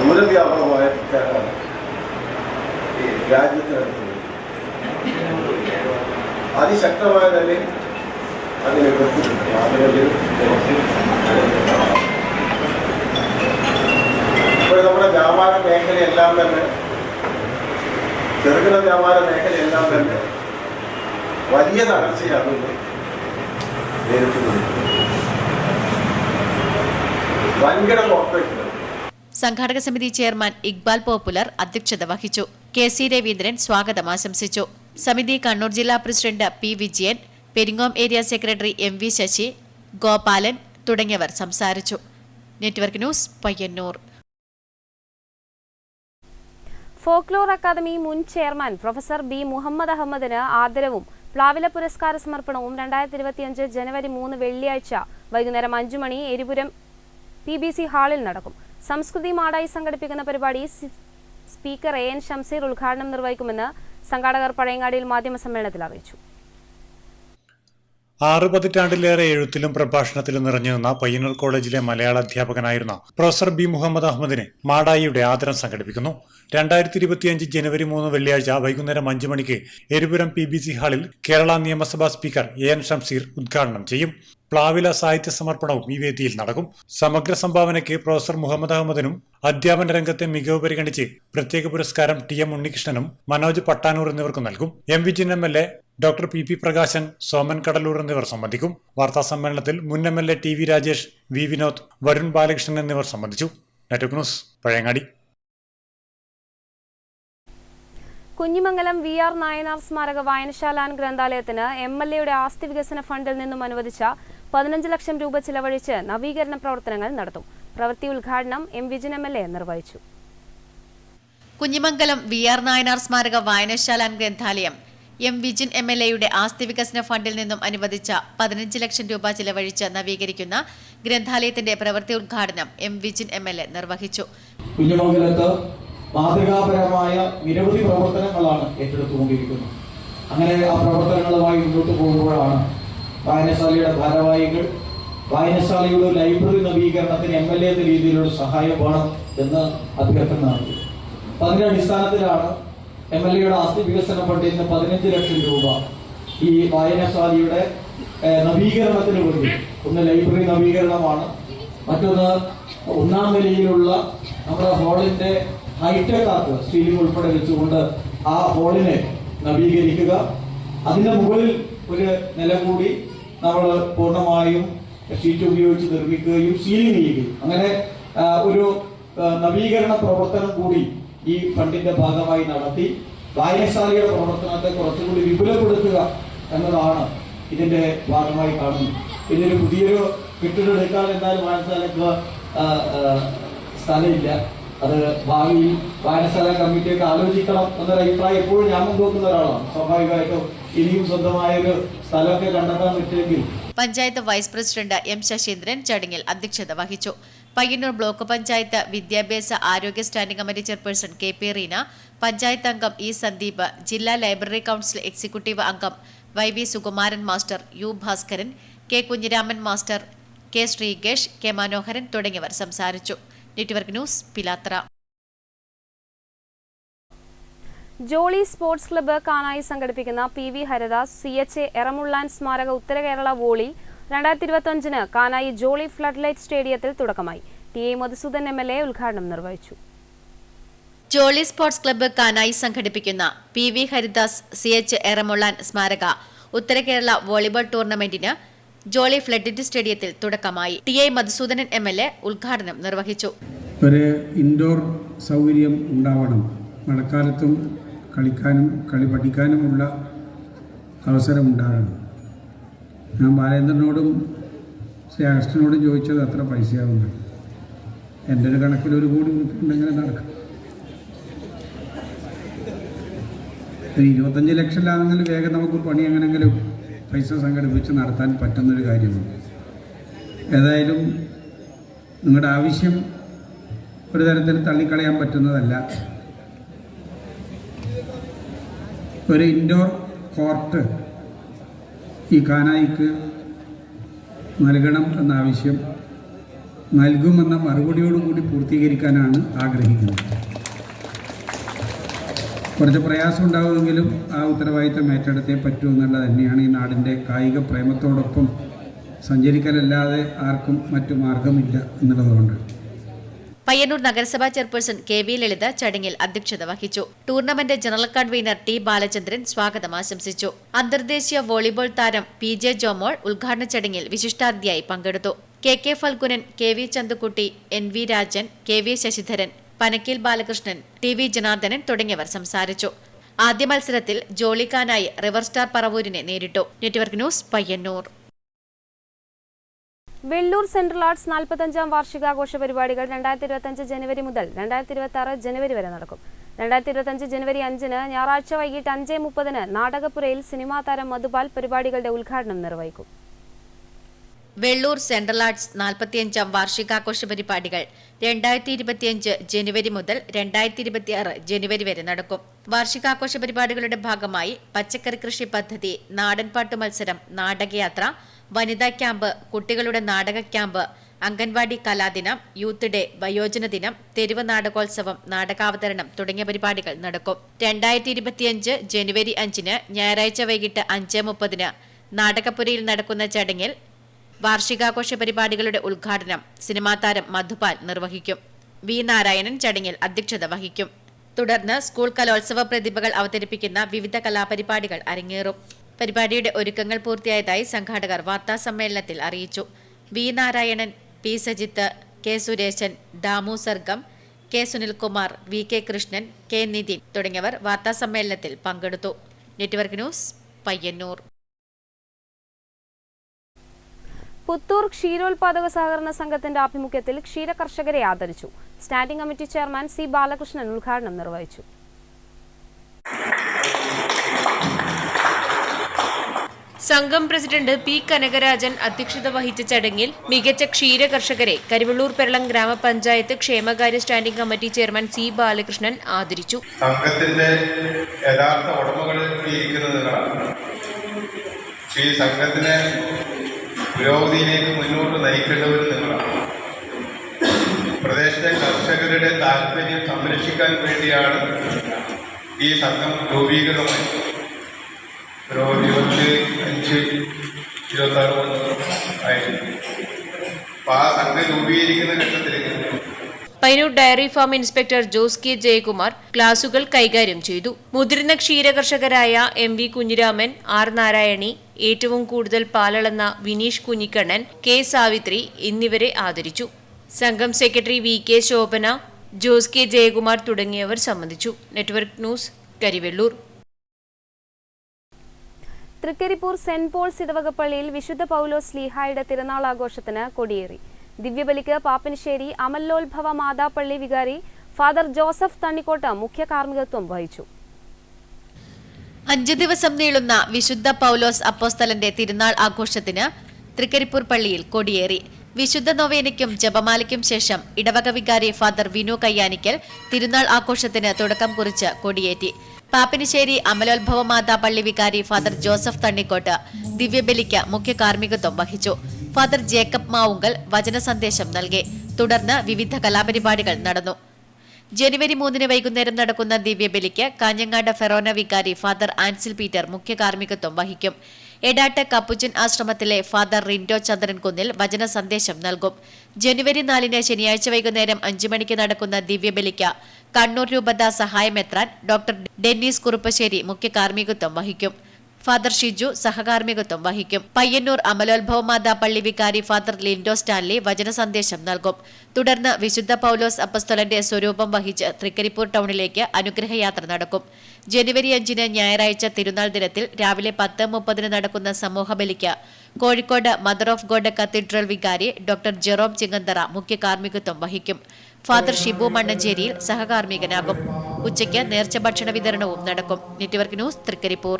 ദൂരവ്യാപകമായ രാജ്യത്ത് അതിശക്തമായ തന്നെ അതിനെ ഇപ്പോൾ നമ്മുടെ വ്യാപാര മേഖലയെല്ലാം തന്നെ ചെറുകിട വ്യാപാര മേഖലയെല്ലാം തന്നെ വലിയ തകർച്ചയാണ് നേരിട്ടുള്ളത്. വൻകിട കോർപ്പറേറ്റുകൾ. സംഘാടക സമിതി ചെയർമാൻ ഇക്ബാൽ പോപ്പുലർ അധ്യക്ഷത വഹിച്ചു. KC രവീന്ദ്രൻ സ്വാഗതം ആശംസിച്ചു. സമിതി കണ്ണൂർ ജില്ലാ president P Vijayan, Peringome area secretary MV Sasi, Gopalan തുടങ്ങിയവർ സംസാരിച്ചു. Network news, Payyanur. Folklore academy മുൻ ചെയർമാൻ പ്രൊഫസർ B മുഹമ്മദ് അഹമ്മദിന് ആദരവും പ്ലാവില പുരസ്കാര സമർപ്പണവും 2025 ജനുവരി 3 വെള്ളിയാഴ്ച വൈകുന്നേരം 5 മണി എരിപുരം PBC ഹാളിൽ നടക്കും. സംസ്കൃതി മാടായി സംഘടിപ്പിക്കുന്ന പരിപാടി സ്പീക്കർ AN ഷംസീർ ഉദ്ഘാടനം നിർവഹിക്കുമെന്ന് സംഘാടകർ പഴയങ്ങാടിയിൽ മാധ്യമസമ്മേളനത്തിൽ അറിയിച്ചു. 6 പതിറ്റാണ്ടിലേറെ എഴുത്തിലും പ്രഭാഷണത്തിലും നിറഞ്ഞുനിന്ന പയ്യന്നൂർ കോളേജിലെ മലയാള അധ്യാപകനായിരുന്ന പ്രൊഫസർ B മുഹമ്മദ് അഹമ്മദിനെ മാടായിയുടെ ആദരം സംഘടിപ്പിക്കുന്നു. 2025 ജനുവരി 3 വെള്ളിയാഴ്ച വൈകുന്നേരം 5 മണിക്ക് എരിപുരം PBC ഹാളിൽ കേരള നിയമസഭാ സ്പീക്കർ AN ഷംസീർ ഉദ്ഘാടനം ചെയ്യും. പ്ലാവില സാഹിത്യ സമർപ്പണവും ഈ വേദിയിൽ നടക്കും. സമഗ്ര സംഭാവനയ്ക്ക് പ്രൊഫസർ മുഹമ്മദ് അഹമ്മദിനും അധ്യാപന രംഗത്തെ മികവ് പരിഗണിച്ച് പ്രത്യേക പുരസ്കാരം TM ഉണ്ണികൃഷ്ണനും മനോജ് പട്ടാനൂർ എന്നിവർക്കും നൽകും. M Vijin MLA, doctor PP Prakashan, Soman Cuddalore എന്നിവർ സംബന്ധിക്കും. വാർത്താ സമ്മേളനത്തിൽ മുൻ MLA TV Rajesh, V Vinod, Varun Balakrishnan എന്നിവർ സംബന്ധിച്ചു. Network news, Pazhayangadi. Kunhimangalam VR Nayanar സ്മാരക വായനശാല ഗ്രന്ഥാലയത്തിന് MLAയുടെ ആസ്തി വികസന ഫണ്ടിൽ നിന്നും അനുവദിച്ച 15 ലക്ഷം രൂപ ചിലവഴിച്ച് നവീകരണ പ്രവർത്തനങ്ങൾ നടത്തും. പ്രവൃത്തി ഉദ്ഘാടനം M വിജിൻ MLA നിർവഹിച്ചു. കുഞ്ഞിമംഗലം VR നായനാർ സ്മാരക വായനശാല ഗ്രന്ഥാലയം M വിജിൻ MLAയുടെ ആസ്തി വികസന ഫണ്ടിൽ നിന്നും അനുവദിച്ച 15 ലക്ഷം രൂപ ചിലവഴിച്ച് നവീകരിക്കുന്ന ഗ്രന്ഥാലയത്തിന്റെ പ്രവൃത്തി ഉദ്ഘാടനം M വിജിൻ MLA നിർവഹിച്ചു. കുഞ്ഞിമംഗലത്ത് മാതൃകാപരമായ നിരവധി പ്രവർത്തനങ്ങളാണ് ഏറ്റെടുത്തുകൊണ്ടിരിക്കുന്നത്. അങ്ങനെ ആ പ്രവർത്തനങ്ങളുമായി മുന്നോട്ട് പോകുമ്പോഴാണ് വായനശാലയുടെ ഭാരവാഹികൾ വായനശാലയുടെ ലൈബ്രറി നവീകരണത്തിന് MLA എന്ന രീതിയിലുള്ള സഹായം വേണം എന്ന് അഭ്യർത്ഥന നടത്തി. അതിന്റെ അടിസ്ഥാനത്തിലാണ് MLAയുടെ ആസ്തി വികസന ഫണ്ടിൽ നിന്ന് 15 ലക്ഷം രൂപ ഈ വായനശാലയുടെ നവീകരണത്തിന് വേണ്ടി, ഒന്ന് ലൈബ്രറി നവീകരണമാണ്, മറ്റൊന്ന് 1-ാം നിലയിലുള്ള നമ്മുടെ ഹാളിന്റെ ഹൈടെക് ആർക്ക് സീലിംഗ് ഉൾപ്പെടെ വെച്ചുകൊണ്ട് ആ ഹാളിനെ നവീകരിക്കുക, അതിന്റെ മുകളിൽ ഒരു നില കൂടി നമ്മൾ പൂർണ്ണമായും ഷീറ്റ് ഉപയോഗിച്ച് നിർമ്മിക്കുകയും സീലിംഗ് ചെയ്യുകയും അങ്ങനെ ഒരു നവീകരണ പ്രവർത്തനം കൂടി ഈ ഫണ്ടിന്റെ ഭാഗമായി നടത്തി വായനശാലയുടെ പ്രവർത്തനത്തെ കുറച്ചുകൂടി വിപുലപ്പെടുത്തുക എന്നതാണ് ഇതിന്റെ ഭാഗമായി കാണുന്നത്. ഇതിനൊരു പുതിയൊരു കെട്ടിടം എടുക്കാൻ എന്നാൽ വായനശാലയ്ക്ക് സ്ഥലമില്ല. അത് ഭാവിയിൽ വായനശാല കമ്മിറ്റിയൊക്കെ ആലോചിക്കണം എന്നൊരു അഭിപ്രായം എപ്പോഴും ഞാൻ മുൻപോക്കുന്ന ഒരാളാണ്. സ്വാഭാവികമായിട്ടും ഇനിയും സ്വന്തമായൊരു സ്ഥലമൊക്കെ കണ്ടെത്താൻ പറ്റുമെങ്കിൽ. Panchayat vice president M Sasheendran ചടങ്ങിൽ അധ്യക്ഷത വഹിച്ചു. പയ്യന്നൂർ ബ്ലോക്ക് പഞ്ചായത്ത് വിദ്യാഭ്യാസ ആരോഗ്യ standing committee chairperson K P Reena, panchayat അംഗം ഇ സന്ദീപ്, ജില്ലാ ലൈബ്രറി കൌൺസിൽ എക്സിക്യൂട്ടീവ് അംഗം Y V Sukumaran master, U Bhaskaran, K Kunhiraman master, K Sreekesh, K Manoharan തുടങ്ങിയവർ സംസാരിച്ചു. Network news, Pilathara. Jolly sports club Kanayi സംഘടിപ്പിക്കുന്ന P V Haridas CHA Eramullan സ്മാരക ഉത്തര Kerala volley 2025 Kanayi jolly flood light സ്റ്റേഡിയത്തിൽ തുടക്കമായി. TA മധുസൂദൻ MLA ഉദ്ഘാടനം നിർവഹിച്ചു. ജോളി സ്പോർട്സ് ക്ലബ്ബ് കാനായി സംഘടിപ്പിക്കുന്ന P V Haridas CHA Eramullan സ്മാരക ഉത്തര കേരള വോളിബോൾ ടൂർണമെന്റിന് ജോളി ഫ്ലഡ് ലൈറ്റ് സ്റ്റേഡിയത്തിൽ തുടക്കമായി. TA മധുസൂദനൻ MLA ഉദ്ഘാടനം നിർവഹിച്ചു. ഒരു ഇൻഡോർ സൗകര്യം ഉണ്ടാവണം. മഴക്കാലത്തും കളിക്കാനും കളി പഠിക്കാനുമുള്ള അവസരം ഉണ്ടാകണം. ഞാൻ ബാലേന്ദ്രനോടും ശ്രീ അഗസ്റ്റിനോടും ചോദിച്ചത് അത്ര പൈസയാവുന്നു. എൻ്റെ ഒരു കണക്കിൽ 1 കോടി ഉണ്ടെങ്കിൽ നടക്കും. 25 ലക്ഷമില്ലാന്നെങ്കിൽ വേഗം നമുക്ക് പണി എങ്ങനെങ്കിലും പൈസ സംഘടിപ്പിച്ച് നടത്താൻ പറ്റുന്നൊരു കാര്യമാണ്. ഏതായാലും നിങ്ങളുടെ ആവശ്യം ഒരു തരത്തിൽ തള്ളിക്കളയാൻ പറ്റുന്നതല്ല. ഒരു ഇൻഡോർ കോർട്ട് ഈ കാനായിക്ക് നൽകണം എന്ന ആവശ്യം നൽകുമെന്ന മറുപടിയോടുകൂടി പൂർത്തീകരിക്കാനാണ് ആഗ്രഹിക്കുന്നത്. കുറച്ച് പ്രയാസം ഉണ്ടാവുമെങ്കിലും ആ ഉത്തരവാദിത്തം ഏറ്റെടുത്തേ പറ്റൂ എന്നുള്ളത് തന്നെയാണ് ഈ നാടിൻ്റെ കായിക പ്രേമത്തോടൊപ്പം സഞ്ചരിക്കലല്ലാതെ ആർക്കും മറ്റു മാർഗമില്ല എന്നുള്ളതുകൊണ്ട്. പയ്യന്നൂർ നഗരസഭാ ചെയർപേഴ്സൺ കെ വി ലളിത ചടങ്ങിൽ അധ്യക്ഷത വഹിച്ചു. Tournament general convener T Balachandran സ്വാഗതം ആശംസിച്ചു. അന്തർദേശീയ വോളിബോൾ താരം PJ ജോമോൾ ഉദ്ഘാടന ചടങ്ങിൽ വിശിഷ്ടാതിഥിയായി പങ്കെടുത്തു. KK Phalgunan, KV Chandukutty, NV Rajan, KV Sasidharan, Panakkeel Balakrishnan, TV Janardhanan തുടങ്ങിയവർ സംസാരിച്ചു. ആദ്യ മത്സരത്തിൽ ജോളിക്കാനായി റിവർ സ്റ്റാർ പറവൂരിനെ നേരിട്ടു. Network news, Payyanur. Vellur central arts 45ാം വാർഷികാഘോഷ പരിപാടികൾ 2025 ജനുവരി മുതൽ 2026 ജനുവരി വരെ നടക്കും. 2025 ജനുവരി 5 ഞായറാഴ്ച വൈകിട്ട് 5:30 നാടകപ്പുരയിൽ സിനിമാ താരം മധുപാൽ പരിപാടികളുടെ ഉദ്ഘാടനം നിർവഹിക്കും. വെള്ളൂർ സെൻട്രൽ ആർട്സ് 45ാം വാർഷികാഘോഷ പരിപാടികൾ 2025 ജനുവരി മുതൽ 2026 ജനുവരി വരെ നടക്കും. വാർഷികാഘോഷ പരിപാടികളുടെ ഭാഗമായി പച്ചക്കറി കൃഷി പദ്ധതി, നാടൻപാട്ട് മത്സരം, നാടകയാത്ര, വനിതാ ക്യാമ്പ്, കുട്ടികളുടെ നാടക ക്യാമ്പ്, അംഗൻവാടി കലാദിനം, യൂത്ത് ഡേ, വയോജന ദിനം, തെരുവ് നാടകോത്സവം, നാടകാവതരണം തുടങ്ങിയ പരിപാടികൾ നടക്കും. 2025 ജനുവരി 5 ഞായറാഴ്ച വൈകിട്ട് 5:30 നാടകപ്പുരയിൽ നടക്കുന്ന ചടങ്ങിൽ വാർഷികാഘോഷ പരിപാടികളുടെ ഉദ്ഘാടനം സിനിമാ താരം മധുപാൽ നിർവഹിക്കും. വി നാരായണൻ ചടങ്ങിൽ അധ്യക്ഷത വഹിക്കും. തുടർന്ന് സ്കൂൾ കലോത്സവ പ്രതിഭകൾ അവതരിപ്പിക്കുന്ന വിവിധ കലാപരിപാടികൾ അരങ്ങേറും. പരിപാടിയുടെ ഒരുക്കങ്ങൾ പൂർത്തിയായതായി സംഘാടകർ വാർത്താസമ്മേളനത്തിൽ അറിയിച്ചു. V Narayanan, P Sajith, K Sureshan, Damu Sargam, K Sunilkumar, VK Krishnan, K Nithin തുടങ്ങിയവർ വാർത്താസമ്മേളനത്തിൽ പങ്കെടുത്തു. Network news, Payyannur. പുത്തൂർ ക്ഷീരോത്പാദക സഹകരണ സംഘത്തിന്റെ ആഭിമുഖ്യത്തിൽ ക്ഷീര കർഷകരെ ആദരിച്ചു. Standing committee chairman C Balakrishnan ഉദ്ഘാടനം നിർവഹിച്ചു. സംഘം പ്രസിഡന്റ് P കനകരാജൻ അധ്യക്ഷത വഹിച്ച ചടങ്ങിൽ മികച്ച ക്ഷീര കർഷകരെ കരിവള്ളൂർ പെരളം ഗ്രാമപഞ്ചായത്ത് ക്ഷേമകാര്യ standing committee chairman C Balakrishnan ആദരിച്ചു. സംഘത്തിന്റെ യഥാർത്ഥ ഉടമകൾ ഇരിക്കുന്നത് ഈ സംഘത്തിനെ പുരോഗതിയിലേക്ക് മുന്നോട്ട് നയിക്കേണ്ടവർ നിങ്ങളാണ്. പ്രദേശത്തെ കർഷകരുടെ താല്പര്യം സംരക്ഷിക്കാൻ വേണ്ടിയാണ് ഈ സംഘം രൂപീകൃതമായത്. ഒരു 25-26 ആയിരുന്നു. അപ്പൊ ആ സംഘം രൂപീകരിക്കുന്ന ഘട്ടത്തിലേക്ക് Payyanur dairy farm inspector Jose K Jayakumar ക്ലാസുകൾ കൈകാര്യം ചെയ്തു. മുതിർന്ന ക്ഷീരകർഷകരായ MV കുഞ്ഞിരാമൻ, R നാരായണി, ഏറ്റവും കൂടുതൽ പാലളന്ന വിനീഷ് കുഞ്ഞിക്കണ്ണൻ, കെ സാവിത്രി എന്നിവരെ ആദരിച്ചു. സംഘം secretary V K Shobhana, Jose K Jayakumar തുടങ്ങിയവർ സംബന്ധിച്ചു. Network news, Karivellur. Trikaripur saint Paul's ഇടവകപ്പള്ളിയിൽ വിശുദ്ധ പൗലോസ് ശ്ലീഹായുടെ തിരുനാൾ ആഘോഷത്തിന് കൊടിയേറി. ദിവ്യബലിക്ക് പാപ്പിനിശ്ശേരി അമല്ലോത്ഭവ മാതാപ്പള്ളി വികാരി ഫാദർ ജോസഫ് തണ്ണിക്കോട്ട് മുഖ്യ കാർമ്മികത്വം വഹിച്ചു. 5 ദിവസം നീളുന്ന വിശുദ്ധ പൗലോസ് അപ്പോസ്തലന്റെ തിരുനാൾ ആഘോഷത്തിന് തൃക്കരിപ്പൂർ പള്ളിയിൽ കൊടിയേറി. വിശുദ്ധ നൊവേനയ്ക്കും ജപമാലയ്ക്കും ശേഷം ഇടവക വികാരി ഫാദർ വിനു കയ്യാനിക്കൽ തിരുനാൾ ആഘോഷത്തിന് തുടക്കം കുറിച്ച് കൊടിയേറ്റി. പാപ്പിനിശ്ശേരി അമലോത്ഭവ മാതാ പള്ളി വികാരി ഫാദർ ജോസഫ് തണ്ണിക്കോട്ട് ദിവ്യബലിക്ക് മുഖ്യ കാർമ്മികത്വം വഹിച്ചു. ഫാദർ ജേക്കബ് മാവുങ്കൽ വചന സന്ദേശം നൽകി. തുടർന്ന് വിവിധ കലാപരിപാടികൾ നടന്നു. ജനുവരി 3 വൈകുന്നേരം നടക്കുന്ന ദിവ്യബലിക്ക് കാഞ്ഞങ്ങാട് ഫെറോന വികാരി ഫാദർ ആൻസിൽ പീറ്റർ മുഖ്യ കാർമ്മികത്വം വഹിക്കും. എടാട്ട് കപ്പുച്ചൻ ആശ്രമത്തിലെ ഫാദർ റിൻഡോ ചന്ദ്രൻകുന്നിൽ വചന സന്ദേശം നൽകും. ജനുവരി 4 ശനിയാഴ്ച വൈകുന്നേരം 5 മണിക്ക് നടക്കുന്ന ദിവ്യബലിക്ക് കണ്ണൂർ രൂപത സഹായമെത്രാൻ ഡോക്ടർ ഡെന്നീസ് കുറുപ്പശ്ശേരി മുഖ്യ കാർമ്മികത്വം വഹിക്കും. ഫാദർ ഷിജു സഹകാർമ്മികത്വം വഹിക്കും. പയ്യന്നൂർ അമലോത്ഭവ മാതാ പള്ളി വികാരി ഫാദർ ലിൻഡോ സ്റ്റാൻലി വചന സന്ദേശം നൽകും. തുടർന്ന് വിശുദ്ധ പൗലോസ് അപ്പസ്തലന്റെ സ്വരൂപം വഹിച്ച് തൃക്കരിപ്പൂർ ടൗണിലേക്ക് അനുഗ്രഹയാത്ര നടക്കും. ജനുവരി 5 ഞായറാഴ്ച തിരുനാൾ ദിനത്തിൽ രാവിലെ 10:30 നടക്കുന്ന സമൂഹബലിക്ക് Kozhikode mother of god cathedral വികാരി ഡോക്ടർ ജെറോം ചിങ്ങന്തറ മുഖ്യ കാർമ്മികത്വം വഹിക്കും. ഫാദർ ഷിബു മണ്ണഞ്ചേരിയിൽ സഹകാർമ്മികനാകും. ഉച്ചയ്ക്ക് നേർച്ച ഭക്ഷണ വിതരണവും നടക്കും. Network news, Trikaripur.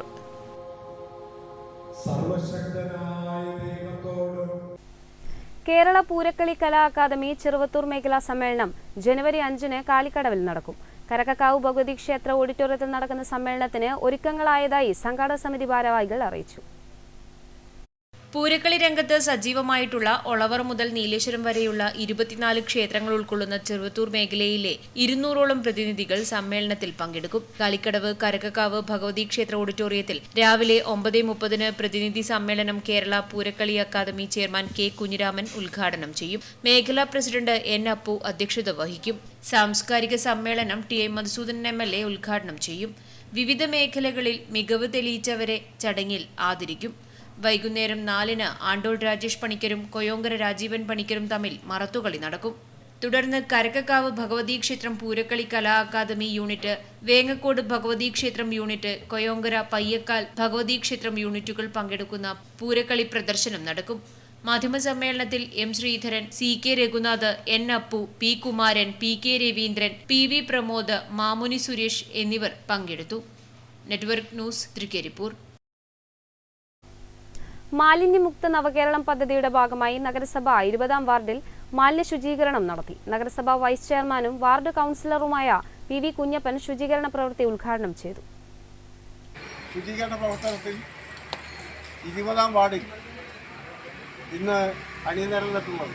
കേരള പൂരക്കളി കലാ അക്കാദമി ചെറുവത്തൂർ മേഖലാ സമ്മേളനം ജനുവരി 5 കാലിക്കടവിൽ നടക്കും. കരക്കക്കാവ് ഭഗവതി ക്ഷേത്ര ഓഡിറ്റോറിയത്തിൽ നടക്കുന്ന സമ്മേളനത്തിന് ഒരുക്കങ്ങളായതായി സംഘാടക സമിതി ഭാരവാഹികൾ അറിയിച്ചു. പൂരക്കളി രംഗത്ത് സജീവമായിട്ടുള്ള ഒളവർ മുതൽ നീലേശ്വരം വരെയുള്ള 24 ക്ഷേത്രങ്ങൾ ഉൾക്കൊള്ളുന്ന ചെറുവത്തൂർ മേഖലയിലെ 200ഓളം പ്രതിനിധികൾ സമ്മേളനത്തിൽ പങ്കെടുക്കും. കാലിക്കടവ് കരക്കക്കാവ് ഭഗവതി ക്ഷേത്ര ഓഡിറ്റോറിയത്തിൽ രാവിലെ 9:30 പ്രതിനിധി സമ്മേളനം Kerala Poorakkali academy chairman K Kunhiraman ഉദ്ഘാടനം ചെയ്യും. മേഖലാ പ്രസിഡന്റ് എൻ അപ്പു അധ്യക്ഷത വഹിക്കും. സാംസ്കാരിക സമ്മേളനം ടി ഐ മധുസൂദനൻ MLA ഉദ്ഘാടനം ചെയ്യും. വിവിധ മേഖലകളിൽ മികവ് തെളിയിച്ചവരെ ചടങ്ങിൽ ആദരിക്കും. വൈകുന്നേരം 4 ആണ്ടോൾ രാജേഷ് പണിക്കരും കൊയോങ്കര രാജീവൻ പണിക്കരും തമ്മിൽ മറത്തുകളി നടക്കും. തുടർന്ന് കരക്കക്കാവ് ഭഗവതി ക്ഷേത്രം പൂരക്കളി കലാ അക്കാദമി യൂണിറ്റ്, വേങ്ങക്കോട് ഭഗവതി ക്ഷേത്രം യൂണിറ്റ്, കൊയോങ്കര പയ്യക്കാൽ ഭഗവതി ക്ഷേത്രം യൂണിറ്റുകൾ പങ്കെടുക്കുന്ന പൂരക്കളി പ്രദർശനം നടക്കും. മാധ്യമസമ്മേളനത്തിൽ M Sreedharan, C K Raghunath, N Appu, P Kumaran, P K Raveendran, P V Pramod, Mamuni Suresh എന്നിവർ പങ്കെടുത്തു. Network news, Trikaripur. മാലിന്യമുക്ത നവകേരളം പദ്ധതിയുടെ ഭാഗമായി നഗരസഭ 20-ാം വാർഡിൽ മാലിന്യ ശുചീകരണം നടത്തി. നഗരസഭ വൈസ് ചെയർമാനും വാർഡ് കൗൺസിലറുമായ പി വി കുഞ്ഞപ്പൻ ശുചീകരണ പ്രവൃത്തി ഉദ്ഘാടനം ചെയ്തു. ശുചീകരണ പ്രവർത്തനത്തിൽ 20-ാം വാർഡിൽ ഇന്ന് അണിനിരന്നിട്ടുള്ളത്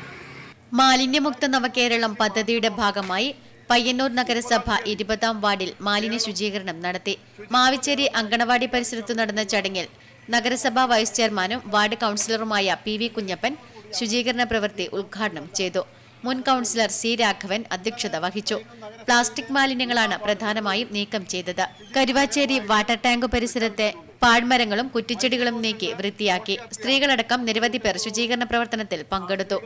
മാലിന്യമുക്ത നവകേരളം പദ്ധതിയുടെ ഭാഗമായി പയ്യന്നൂർ നഗരസഭ 20-ാം വാർഡിൽ മാലിന്യ ശുചീകരണം നടത്തി. മാവിച്ചേരി അങ്കണവാടി പരിസരത്തു നടന്ന ചടങ്ങിൽ നഗരസഭാ വൈസ് ചെയർമാനും വാർഡ് കൗൺസിലറുമായ പി വി കുഞ്ഞപ്പൻ ശുചീകരണ പ്രവൃത്തി ഉദ്ഘാടനം ചെയ്തു. മുൻ കൗൺസിലർ സി രാഘവൻ അധ്യക്ഷത വഹിച്ചു. പ്ലാസ്റ്റിക് മാലിന്യങ്ങളാണ് പ്രധാനമായും നീക്കം ചെയ്തത്. കരുവാച്ചേരി വാട്ടർ ടാങ്ക് പരിസരത്തെ പാഴ്മരങ്ങളും കുറ്റിച്ചെടികളും നീക്കി വൃത്തിയാക്കി. സ്ത്രീകളടക്കം നിരവധി പേർ ശുചീകരണ പ്രവർത്തനത്തിൽ പങ്കെടുത്തു.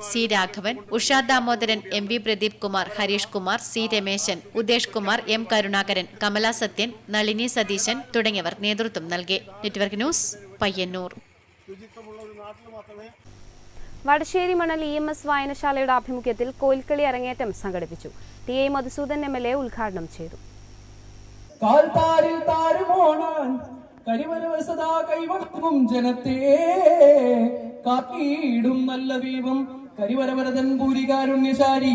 C Raghavan, Usha Damodaran, M V Pradeep Kumar, Harish Kumar, C Rameshan, Udesh Kumar, M Karunakaran, Kamala Sathyan, Nalini Satheesan തുടങ്ങിയവർ നേതൃത്വം നൽകി. Network news, Payyanur. വടശ്ശേരി മണൽ EMS വായനശാലയുടെ ആഭിമുഖ്യത്തിൽ കോൽക്കളി അരങ്ങേറ്റം സംഘടിപ്പിച്ചു. ടി ഐ മധുസൂദൻ MLA ഉദ്ഘാടനം ചെയ്തു. കരിവരവസദാ കൈവണങ്ങും ജനത്തെ കാക്കിയിടും നല്ല ദൈവം കരിവരവരതൻ പൂരികാരുണ്യശാരി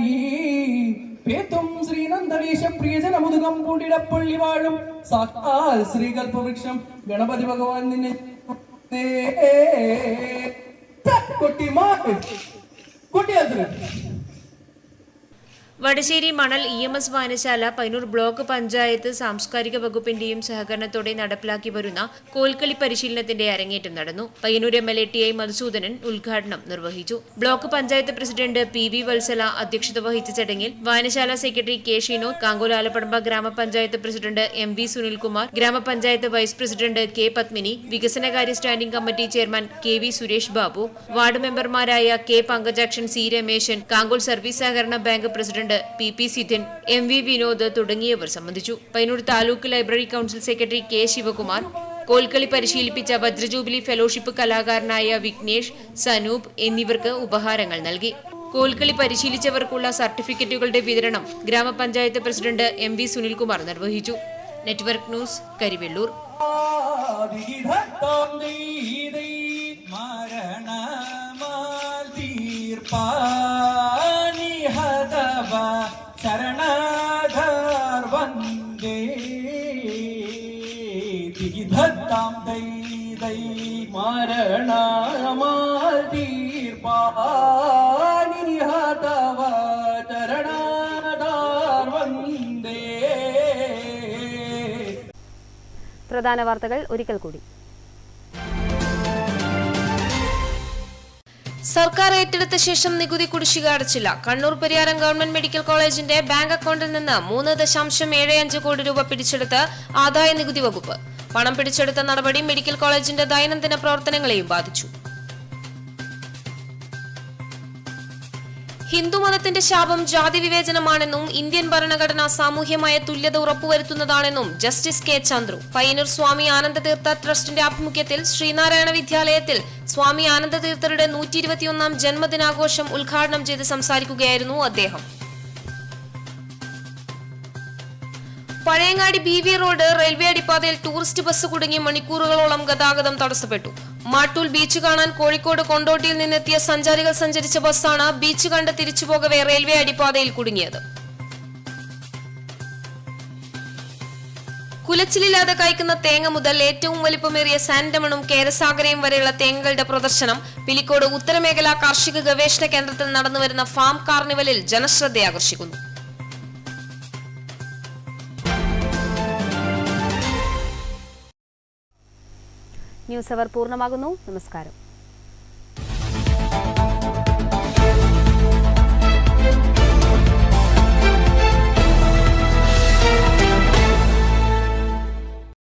പേത്തും ശ്രീനന്ദനീശ പ്രിയജനമുതുകം പൂണ്ടിടപ്പള്ളി വാഴും സാക്ഷാൽ ശ്രീകൽപവൃക്ഷം ഗണപതി ഭഗവാൻ നിന്നെ വടശ്ശേരി മണൽ EMS വായനശാല പയ്യന്നൂർ ബ്ലോക്ക് പഞ്ചായത്ത് സാംസ്കാരിക വകുപ്പിന്റെയും സഹകരണത്തോടെ നടപ്പിലാക്കി വരുന്ന കോൽക്കളി പരിശീലനത്തിന്റെ അരങ്ങേറ്റം നടന്നു. പയ്യന്നൂർ MLA TI മധുസൂദനൻ ഉദ്ഘാടനം നിർവഹിച്ചു. Block panchayat president PV Valsala അധ്യക്ഷത വഹിച്ച ചടങ്ങിൽ വായനശാല സെക്രട്ടറി K ഷിനോദ്, കാങ്കോൽ ആലപ്പടമ്പ ഗ്രാമപഞ്ചായത്ത് പ്രസിഡന്റ് MV സുനിൽകുമാർ, ഗ്രാമപഞ്ചായത്ത് വൈസ് പ്രസിഡന്റ് K പത്മിനി, വികസനകാര്യ standing committee chairman KV Suresh Babu, ward മെമ്പർമാരായ K Pankajakshan, C Rameshan, Kankol service സഹകരണ bank president PP Sithin, MV Vinod തുടങ്ങിയവർ സംബന്ധിച്ചു. Payyannur taluk library council secretary K Shivakumar, Kolkali പരിശീലിപ്പിച്ച വജ്രജൂബിലി ഫെലോഷിപ്പ് കലാകാരനായ വിഘ്നേഷ്, സനൂപ് എന്നിവർക്ക് ഉപഹാരങ്ങൾ നൽകി. കോൽക്കളി പരിശീലിച്ചവർക്കുള്ള സർട്ടിഫിക്കറ്റുകളുടെ വിതരണം ഗ്രാമപഞ്ചായത്ത് പ്രസിഡന്റ് MV സുനിൽകുമാർ നിർവഹിച്ചു. Network news, Karivellur. ശരണാധാർ വന്ദേ ദിഗിധത്താം ദൈ ദൈ മരണമാൽ തീർപ്പാനി ഹതവ ശരണാധാർ വന്ദേ. പ്രധാന വാർത്തകൾ ഒരിക്കൽ കൂടി. സർക്കാർ ഏറ്റെടുത്ത ശേഷം നികുതി കുടിശ്ശിക അടച്ചില്ല. കണ്ണൂർ പരിയാരം ഗവൺമെന്റ് മെഡിക്കൽ കോളേജിന്റെ ബാങ്ക് അക്കൗണ്ടിൽ നിന്ന് 3.75 കോടി രൂപ പിടിച്ചെടുത്ത് ആദായ നികുതി വകുപ്പ്. പണം പിടിച്ചെടുത്ത നടപടി മെഡിക്കൽ കോളേജിന്റെ ദൈനംദിന പ്രവർത്തനങ്ങളെയും ബാധിച്ചു. ഹിന്ദുമതത്തിന്റെ ശാപം ജാതി വിവേചനമാണെന്നും ഇന്ത്യൻ ഭരണഘടന സാമൂഹ്യമായ തുല്യത ഉറപ്പുവരുത്തുന്നതാണെന്നും ജസ്റ്റിസ് K ചന്ദ്രു. പയ്യന്നൂർ സ്വാമി ആനന്ദതീർത്ഥ ട്രസ്റ്റിന്റെ ആഭിമുഖ്യത്തിൽ ശ്രീനാരായണ വിദ്യാലയത്തിൽ സ്വാമി ആനന്ദതീർത്ഥരുടെ 121ാം ജന്മദിനാഘോഷം ഉദ്ഘാടനം ചെയ്ത് സംസാരിക്കുകയായിരുന്നു അദ്ദേഹം. പഴയങ്ങാടി BV റോഡ് റെയിൽവേ അടിപ്പാതയിൽ ടൂറിസ്റ്റ് ബസ് കുടുങ്ങി മണിക്കൂറുകളോളം ഗതാഗതം തടസ്സപ്പെട്ടു. മാട്ടൂൽ ബീച്ച് കാണാൻ കോഴിക്കോട് കൊണ്ടോട്ടിയിൽ നിന്നെത്തിയ സഞ്ചാരികൾ സഞ്ചരിച്ച ബസ്സാണ് ബീച്ച് കണ്ട് തിരിച്ചുപോകവെ റെയിൽവേ അടിപ്പാതയിൽ കുടുങ്ങിയത്. കുലച്ചിലില്ലാതെ കായ്ക്കുന്ന തേങ്ങ മുതൽ ഏറ്റവും വലിപ്പമേറിയ സാൻഡമണും കേരസാഗരയും വരെയുള്ള തേങ്ങകളുടെ പ്രദർശനം പിലിക്കോട് ഉത്തരമേഖല കാർഷിക ഗവേഷണ കേന്ദ്രത്തിൽ നടന്നുവരുന്ന ഫാം കാർണിവലിൽ ജനശ്രദ്ധയാകർഷിക്കുന്നു. ന്യൂസ് അവർ പൂർണ്ണമാകുന്നു. നമസ്കാരം.